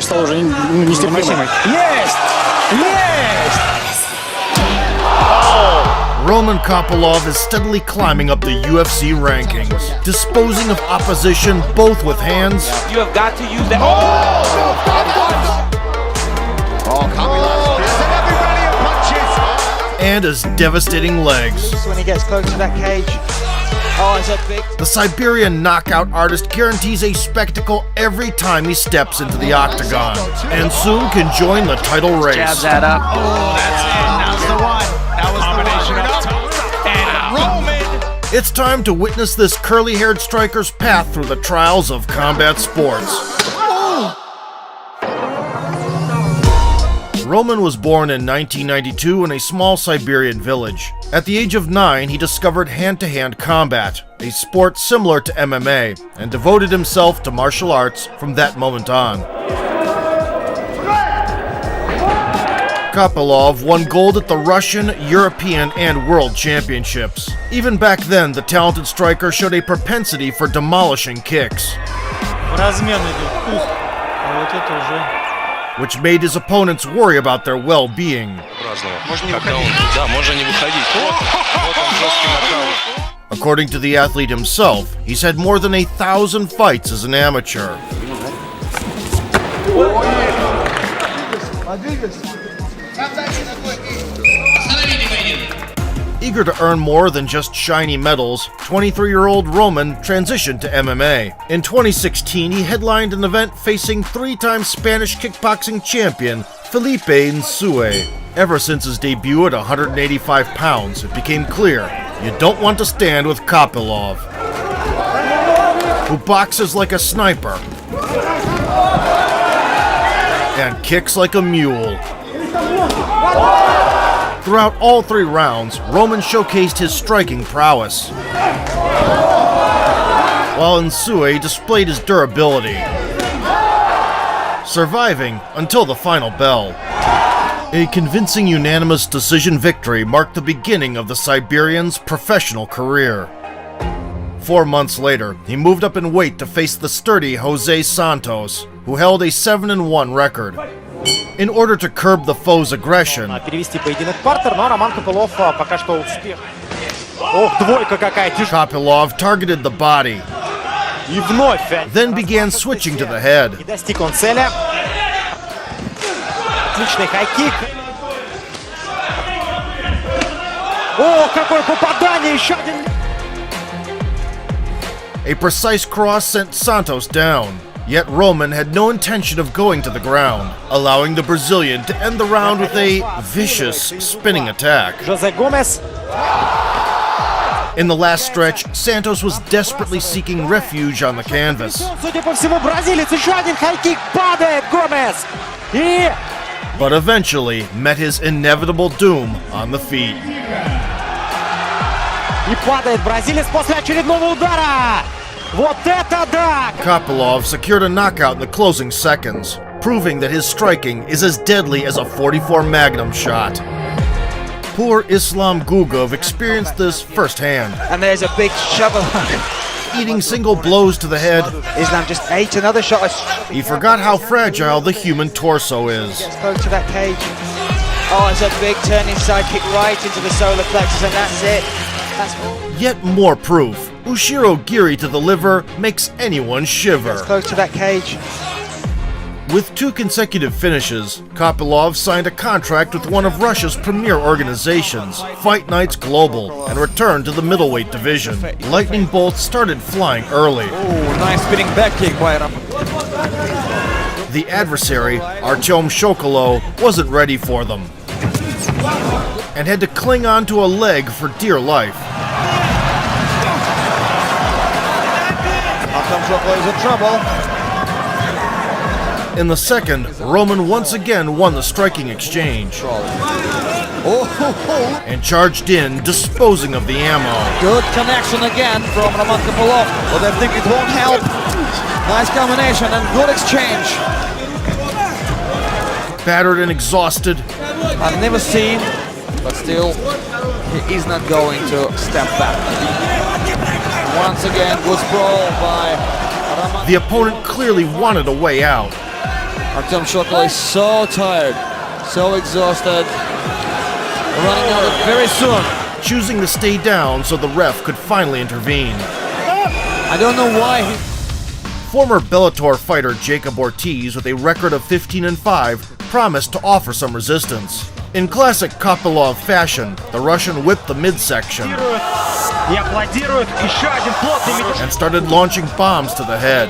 мощь стала уже нестерпимой. Есть! Есть! Roman Kopylov is steadily climbing up the UFC rankings, disposing of opposition both with hands. You have got to use that. Kopylov sent everybody in punches. And his devastating legs. When he gets close to that cage. Oh, it's a big... The Siberian knockout artist guarantees a spectacle every time he steps into the octagon, and soon can join the title race. Jabs that up. Oh, that's it. That's the one. That was combination up top. And Roman. It's time to witness this curly-haired striker's path through the trials of combat sports. Roman was born in 1992 in a small Siberian village. At the age of 9, he discovered hand-to-hand combat, a sport similar to MMA, and devoted himself to martial arts from that moment on. Kopylov won gold at the Russian, European, and World Championships. Even back then, the talented striker showed a propensity for demolishing kicks, which made his opponents worry about their well-being. According to the athlete himself, he's had more than 1,000 fights as an amateur. Eager to earn more than just shiny medals, 23-year-old Roman transitioned to MMA. In 2016, he headlined an event facing 3-time Spanish kickboxing champion Felipe nsue. Ever since his debut at 185 pounds, it became clear you don't want to stand with Kopylov, who boxes like a sniper and kicks like a mule. Throughout all 3 rounds, Roman showcased his striking prowess, while nsue displayed his durability, surviving until the final bell. A convincing unanimous decision victory marked the beginning of the Siberian's professional career. 4 months later, he moved up in weight to face the sturdy Jose Santos, who held a 7-1 record. In order to curb the foe's aggression, Kopylov targeted the body, then began switching to the head. A precise cross sent Santos down. Yet Roman had no intention of going to the ground, allowing the Brazilian to end the round with a vicious spinning attack. In the last stretch, Santos was desperately seeking refuge on the canvas, but eventually met his inevitable doom on the feet. Kopylov secured a knockout in the closing seconds, proving that his striking is as deadly as a .44 Magnum shot. Poor Islam Gugov experienced this firsthand. And there's a big shovel. Eating single blows to the head, Islam just ate another shot. he forgot how fragile the human torso is. Gets close to that cage. Oh, it's a big turning side kick right into the solar plexus, and that's it. Yet more proof. Ushiro Giri to the liver makes anyone shiver. Gets close to that cage. With 2 consecutive finishes, Kopylov signed a contract with one of Russia's premier organizations, Fight Nights Global, and returned to the middleweight division. Lightning bolts started flying early. Oh, nice spinning back kick by Roman. The adversary, Artyom Shokolov, wasn't ready for them, and had to cling on to a leg for dear life. Shokolov is in trouble. In the second, Roman once again won the striking exchange and charged in, disposing of the ammo. Good connection again from Roman Kopylov, but I think it won't help. Nice combination and good exchange. Battered and exhausted, I've never seen, but still, he is not going to step back. Once again, good sprawl by Roman. the opponent clearly wanted a way out. Artem Shokol is so tired, so exhausted, running out of very soon. choosing to stay down so the ref could finally intervene. I don't know why he... Former Bellator fighter Jacob Ortiz, with a record of 15-5, promised to offer some resistance. In classic Kopylov fashion, the Russian whipped the midsection and started launching bombs to the head.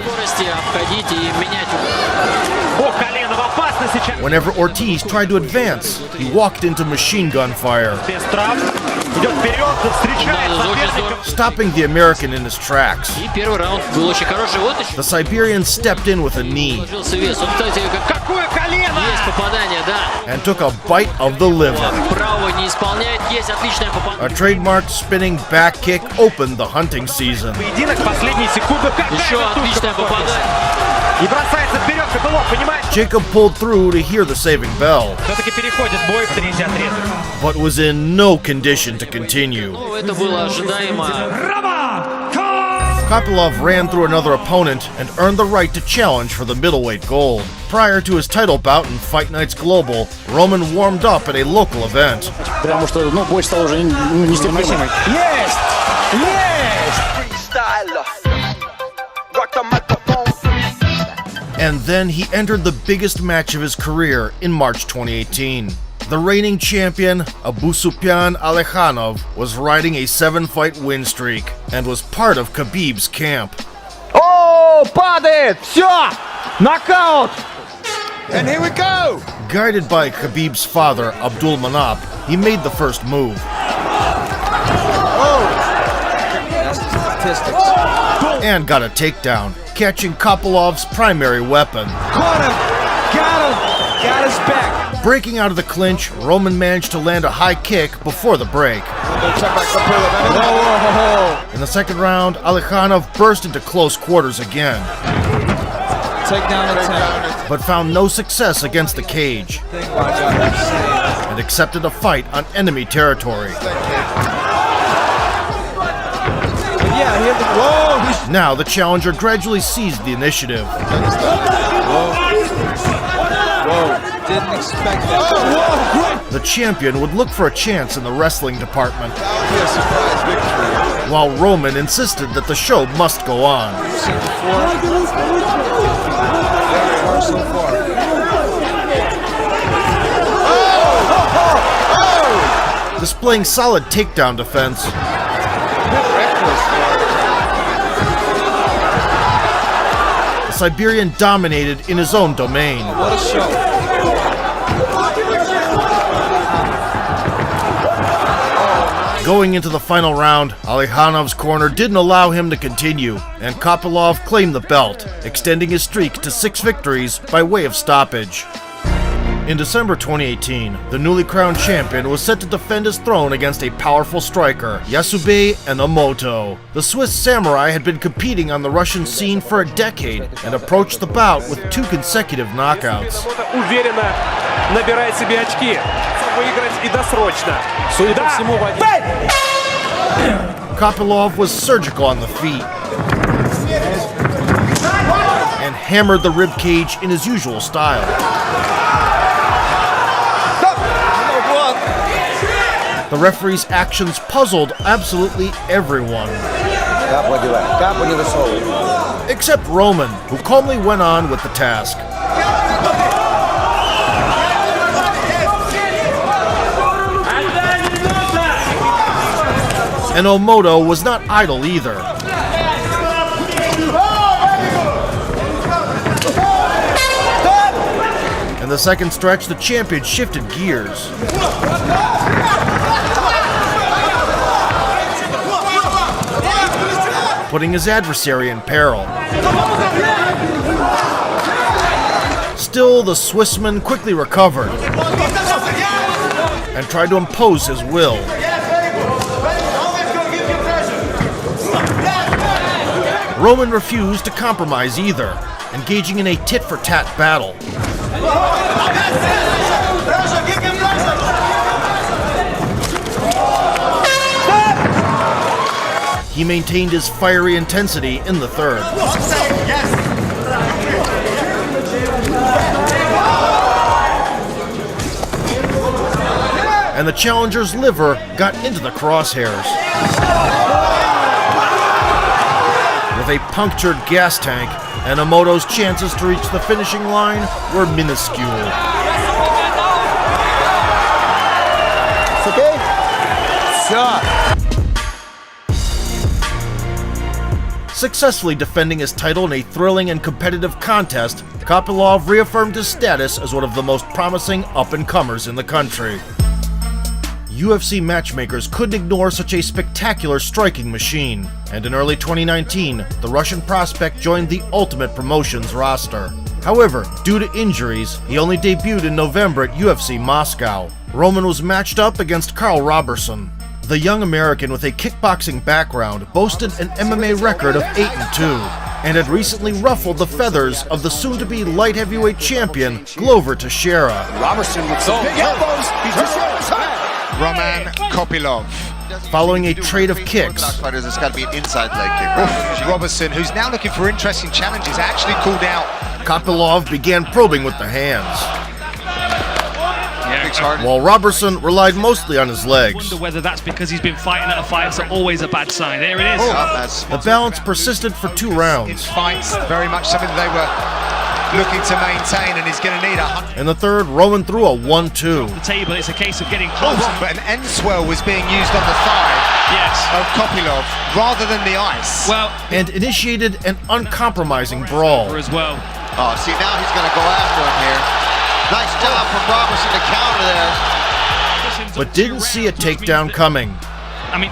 Whenever Ortiz tried to advance, he walked into machine gun fire, stopping the American in his tracks. The Siberian stepped in with a knee and took a bite of the liver. A trademark spinning back kick opened the hunting season. Jacob pulled through to hear the saving bell, but was in no condition to continue. Kopylov ran through another opponent and earned the right to challenge for the middleweight gold. Prior to his title bout in Fight Nights Global, Roman warmed up at a local event. And then he entered the biggest match of his career in March 2018. The reigning champion, Abusupyan Alekhanov, was riding a 7-fight win streak and was part of Khabib's camp. Oh, падает! Все! Knockout! And here we go! Guided by Khabib's father, Abdul Manap, he made the first move. And got a takedown, catching Kopylov's primary weapon. Caught him! Got his back! Breaking out of the clinch, Roman managed to land a high kick before the break. In the second round, Alekhanov burst into close quarters again, but found no success against the cage and accepted a fight on enemy territory. Now the challenger gradually seized the initiative. Didn't expect that. The champion would look for a chance in the wrestling department, while Roman insisted that the show must go on. Displaying solid takedown defense, the Siberian dominated in his own domain. What a show. Going into the final round, Alekhanov's corner didn't allow him to continue, and Kopylov claimed the belt, extending his streak to 6 victories by way of stoppage. In December 2018, the newly crowned champion was set to defend his throne against a powerful striker, Yasubei Enomoto. The Swiss samurai had been competing on the Russian scene for a decade and approached the bout with 2 consecutive knockouts. Kopylov was surgical on the feet and hammered the ribcage in his usual style. The referee's actions puzzled absolutely everyone, except Roman, who calmly went on with the task. Enomoto was not idle either. In the second stretch, the champion shifted gears, putting his adversary in peril. Still, the Swissman quickly recovered and tried to impose his will. Roman refused to compromise either, engaging in a tit-for-tat battle. He maintained his fiery intensity in the third. and the challenger's liver got into the crosshairs. With a punctured gas tank, Enomoto's chances to reach the finishing line were minuscule. It's okay? Shot. Successfully defending his title in a thrilling and competitive contest, Kopylov reaffirmed his status as one of the most promising up-and-comers in the country. UFC matchmakers couldn't ignore such a spectacular striking machine, and in early 2019, the Russian prospect joined the Ultimate Promotions roster. However, due to injuries, he only debuted in November at UFC Moscow. Roman was matched up against Carl Roberson. The young American with a kickboxing background boasted an MMA record of 8-2, and had recently ruffled the feathers of the soon-to-be light heavyweight champion Glover Teixeira. Robertson with some big elbows. He's just Roman Kopylov. Following a trade of kicks, Fighters, it's got to be an inside leg kick. Right? Robertson, who's now looking for interesting challenges, actually called out. Kopylov began probing with the hands, Kicks hard. while Robertson relied mostly on his legs. Wonder whether that's because he's been fighting at a fight, so always a bad sign. There it is. That's The balance persisted for 2 rounds. Fights very much something they were looking to maintain, and he's going to need 100. In the third, Roman threw a 1-2. The table, it's a case of getting close. But an nsue was being used on the thigh Yes. of Kopylov rather than the ice. Well, And initiated an uncompromising brawl. as well. Oh, see, now he's going to go after him here. Nice job from Robertson to counter there. But didn't see a takedown coming. I mean,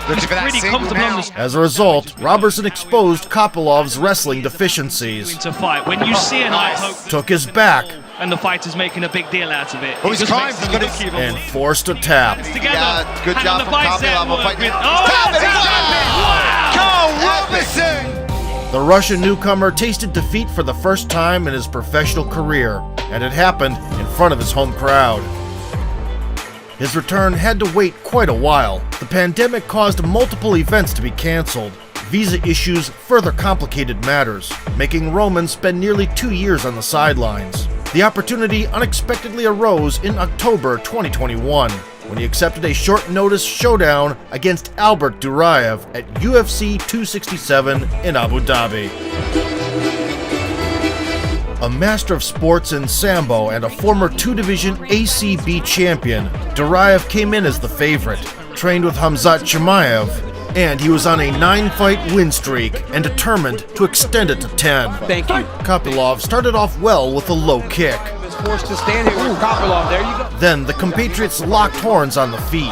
Looking he's for that pretty single comfortable now. on the As a result, Robertson exposed Kopylov's wrestling deficiencies, to fight. When you see an eye poke took his back, and the fighter's making a big deal out of it, Oh, it he's just climbed, makes he's it got look it. even and forced a tap. together. Yeah, good Hand job on the from bicep Kopylov. work Fighting. with- He's Oh, tapping, he's wow. Carl Robertson! The Russian newcomer tasted defeat for the first time in his professional career, and it happened in front of his home crowd. His return had to wait quite a while. The pandemic caused multiple events to be canceled. Visa issues further complicated matters, making Roman spend nearly 2 years on the sidelines. The opportunity unexpectedly arose in October 2021, when he accepted a short-notice showdown against Albert Duraev at UFC 267 in Abu Dhabi. A master of sports in Sambo and a former 2-division ACB champion, Duraev came in as the favorite, trained with Hamzat Chimaev, and he was on a 9-fight win streak and determined to extend it to 10. Thank you. Kopylov started off well with a low kick. Is forced to stand here with Kopylov. There you go. Then the compatriots locked horns on the feet.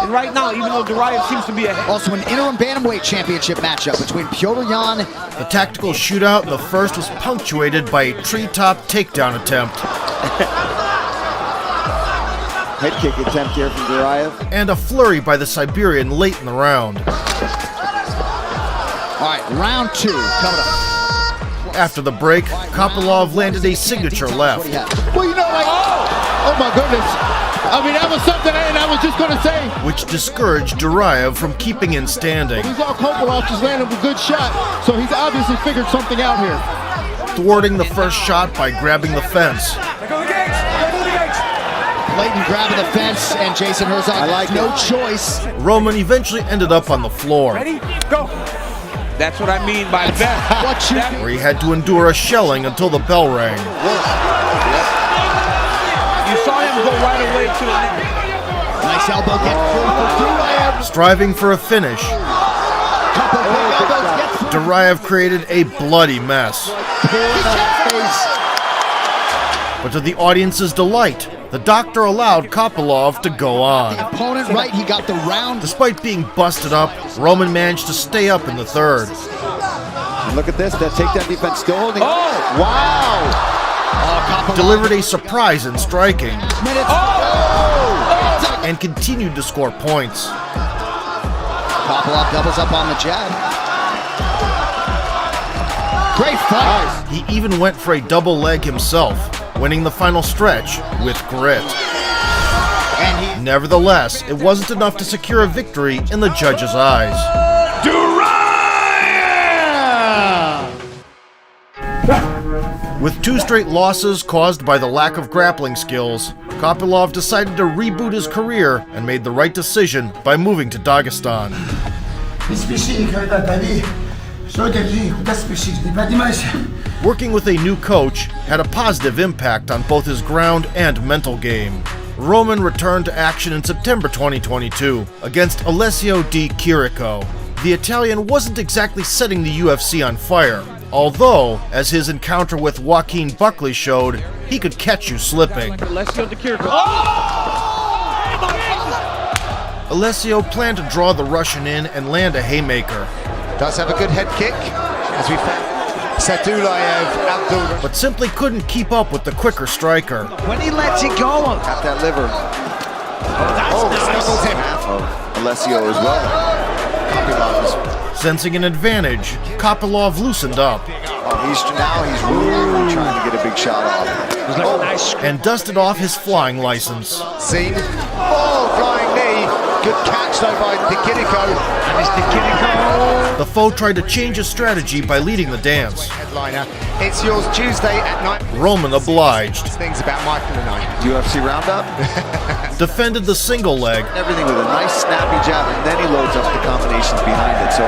And right now, even though Duraev seems to be ahead. Also an interim bantamweight championship matchup between Petr Yan. The tactical shootout in the first was punctuated by a treetop takedown attempt Head kick attempt here from Duraev. and a flurry by the Siberian late in the round. All right, round 2 coming up. After the break, Kopylov landed a signature left. Well, you know, like, oh my goodness. I mean, that was something I was just going to say. which discouraged Duraev from keeping in standing. He's all Kopylov just landed a good shot, so he's obviously figured something out here. Thwarting the first shot by grabbing the fence. Blatant grab of the fence, and Jason Herzog has no choice. Roman eventually ended up on the floor, Ready? Go. That's what I mean by that. What you where he had to endure a shelling until the bell rang. You saw him go right away to the net. nice elbow get through for Duraev. Striving for a finish, Couple big elbows get through. Duraev created a bloody mess. But to the audience's delight, the doctor allowed Kopylov to go on. Opponent right, he got the round. Despite being busted up, Roman managed to stay up in the third. Look at this, that takedown defense still holding. Oh! Wow! Kopylov Delivered a surprise in striking minutes. and continued to score points. Kopylov doubles up on the jab. Great fight. He even went for a double leg himself, winning the final stretch with grit. And he Nevertheless, it wasn't enough to secure a victory in the judges' eyes. With 2 straight losses caused by the lack of grappling skills, Kopylov decided to reboot his career and made the right decision by moving to Dagestan. Working with a new coach had a positive impact on both his ground and mental game. Roman returned to action in September 2022 against Alessio Di Chirico. The Italian wasn't exactly setting the UFC on fire, although, as his encounter with Joaquin Buckley showed, he could catch you slipping. Alessio planned to draw the Russian in and land a haymaker. Does have a good head kick, as we found. Sadulayev, but simply couldn't keep up with the quicker striker. When he lets it go, Got that liver. snuggles him. Half of Alessio as well. Sensing an advantage, Kopylov loosened up He's really trying to get a big shot off. and dusted off his flying license. Seen. Oh, flying knee. Good catch though by Di Chirico. And it's Di Chirico. The foe tried to change his strategy by leading the dance. Headliner. It's yours Tuesday at night. Roman obliged, Things about Michael tonight. UFC roundup. defended the single leg, Everything with a nice snappy jab, and then he loads up the combinations behind it. So,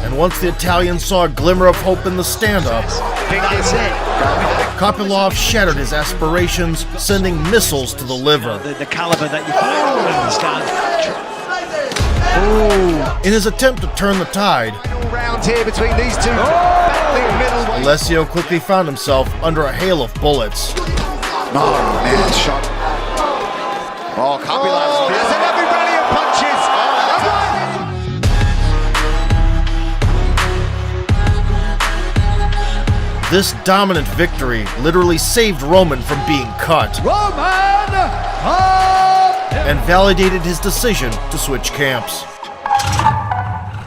and once the Italian saw a glimmer of hope in the stand-up, that's it. Kopylov shattered his aspirations, sending missiles to the liver. The caliber that you understand. In his attempt to turn the tide, Round here between these two. Battling middleweight. Alessio quickly found himself under a hail of bullets. oh man, shot. Oh, Kopylov. There's an every rally of punches. This dominant victory literally saved Roman from being cut and validated his decision to switch camps.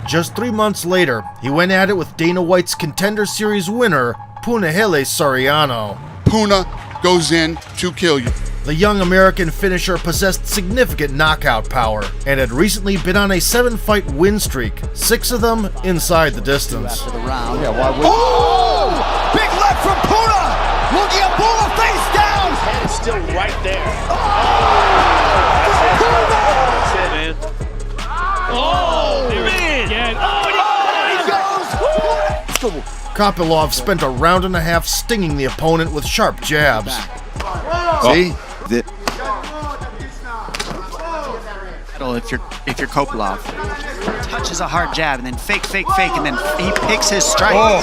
Just 3 months later, he went at it with Dana White's Contender Series winner, Punahele Soriano. Puna goes in to kill you. The young American finisher possessed significant knockout power and had recently been on a 7-fight win streak, 6 of them inside the distance. Oh! Big left from Puna! Looking at Puna face down! His head is still right there. Kopylov spent a round and a half stinging the opponent with sharp jabs. See? If you're Kopylov, touches a hard jab and then fake, and then he picks his strike.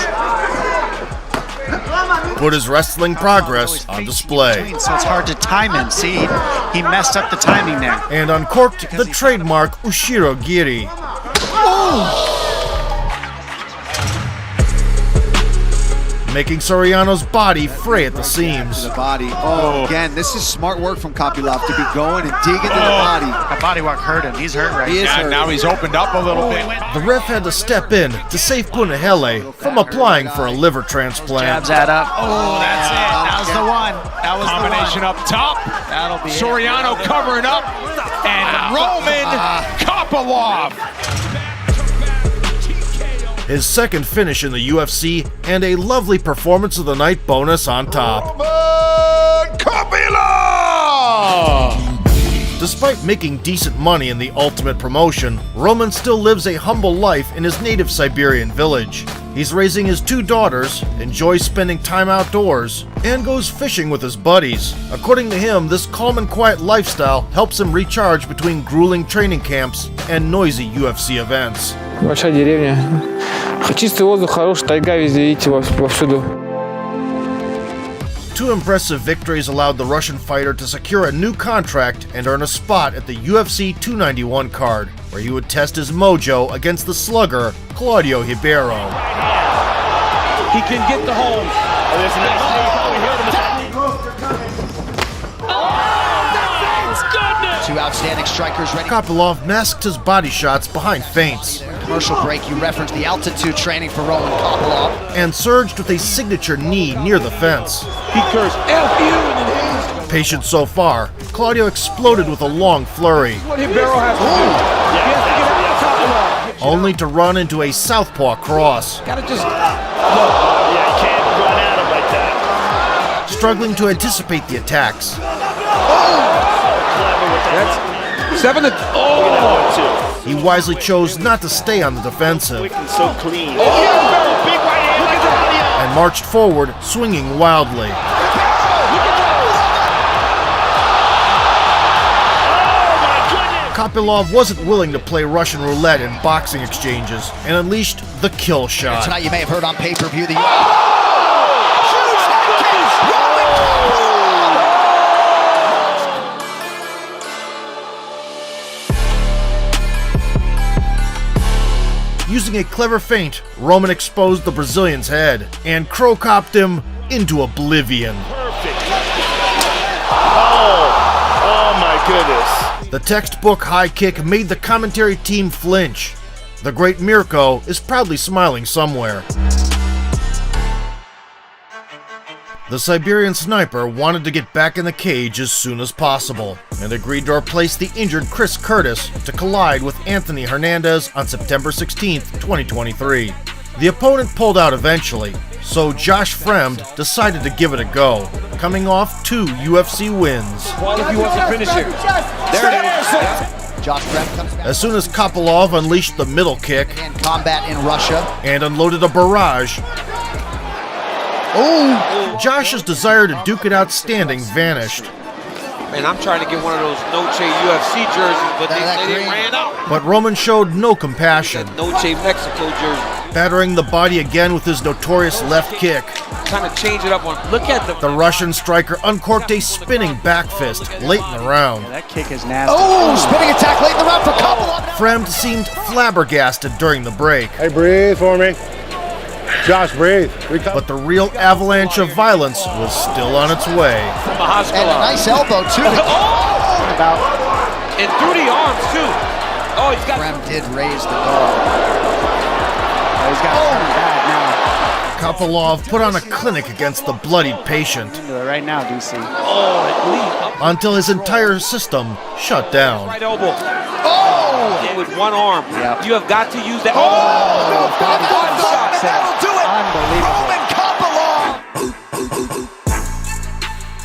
Put his wrestling progress on display. So it's hard to time him. See, he messed up the timing there. And uncorked the trademark Ushiro Giri. Making Soriano's body fray at the seams. The body. Oh, again, this is smart work from Kopylov to be going and digging into the body. That body walk hurt him. He's hurt right He is hurt. Now he's opened up a little bit. The ref had to step in to save Punahele from applying for a liver transplant. Jabs that up. Oh, that's it. That was the one. That was Combination the one. up top. That'll be Soriano covering up. And Roman Kopylov. His second finish in the UFC, and a lovely performance of the night bonus on top. Roman Kopylov! Despite making decent money in the Ultimate promotion, Roman still lives a humble life in his native Siberian village. He's raising his 2 daughters, enjoys spending time outdoors, and goes fishing with his buddies. According to him, this calm and quiet lifestyle helps him recharge between grueling training camps and noisy UFC events. Большая деревня. Чистый воздух, хороший, тайга везде, видите, повсюду. 2 impressive victories allowed the Russian fighter to secure a new contract and earn a spot at the UFC 291 card, where he would test his mojo against the slugger, Claudio Ribeiro. He can get the hold. Two outstanding strikers ready. Kopylov masked his body shots behind feints Commercial break, you referenced the altitude training for Roman Kopylov. and surged with a signature knee near the fence. He cursed F you in the knees. Patient so far, Claudio exploded with a long flurry, What Ribeiro has to do. He has to get out of Kopylov. only to run into a southpaw cross. Gotta just Struggling to anticipate the attacks, That's 7 to... Oh! He wisely chose not to stay on the defensive So clean. Big right hand. and marched forward, swinging wildly. Kopylov wasn't willing to play Russian roulette in boxing exchanges and unleashed the kill shot. Tonight you may have heard on pay-per-view the... Using a clever feint, Roman exposed the Brazilian's head and crow-copped him into oblivion. Perfect. Oh my goodness. The textbook high kick made the commentary team flinch. The great Mirko is proudly smiling somewhere. The Siberian sniper wanted to get back in the cage as soon as possible and agreed to replace the injured Chris Curtis to collide with Anthony Hernandez on September 16, 2023. The opponent pulled out eventually, so Josh Fremd decided to give it a go, coming off 2 UFC wins. If you want to finish here. There it is. Josh Fremd comes back As soon as Kopylov unleashed the middle kick in combat in Russia. and unloaded a barrage, Josh's desire to duke it out standing vanished. Man, I'm trying to get one of those Noche UFC jerseys, but they ran out. But Roman showed no compassion, Noche Mexico jersey. battering the body again with his notorious left kick. Kind of change it up on. Look at The Russian striker uncorked a spinning back fist late in the round. That kick is nasty. Oh, spinning attack late in the round for Kopylov. Fremd seemed flabbergasted during the break, Hey, breathe for me. Josh, breathe. but the real avalanche of violence was still on its way. And a nice elbow, too. And through the arms, too. Oh, he's got... Fremd did raise the guard. He's got something bad now. Kopylov put on a clinic against the bloodied patient Do it right now, DC. Oh, at least. until his entire system shut down. Right elbow. Oh! With one arm. Yep. You have got to use that. That'll do it. Unbelievable. Roman Kopylov.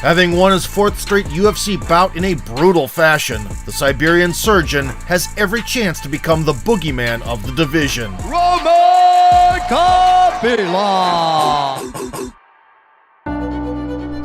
Having won his 4th straight UFC bout in a brutal fashion, the Siberian surgeon has every chance to become the boogeyman of the division. Roman Kopylov.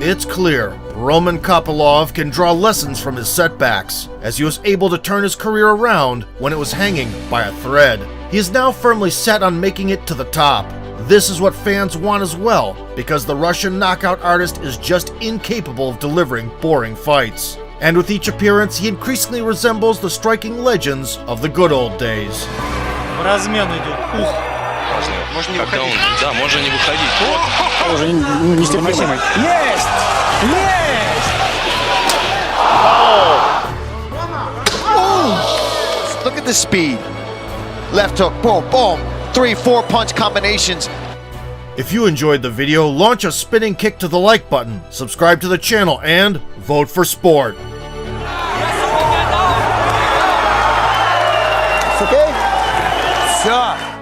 It's clear Roman Kopylov can draw lessons from his setbacks, as he was able to turn his career around when it was hanging by a thread. He is now firmly set on making it to the top. This is what fans want as well, because the Russian knockout artist is just incapable of delivering boring fights. And with each appearance, he increasingly resembles the striking legends of the good old days. Look at the speed. Left hook, boom, boom. 3-4 punch combinations. If you enjoyed the video, launch a spinning kick to the like button, subscribe to the channel, and vote for sport. It's okay. Sure.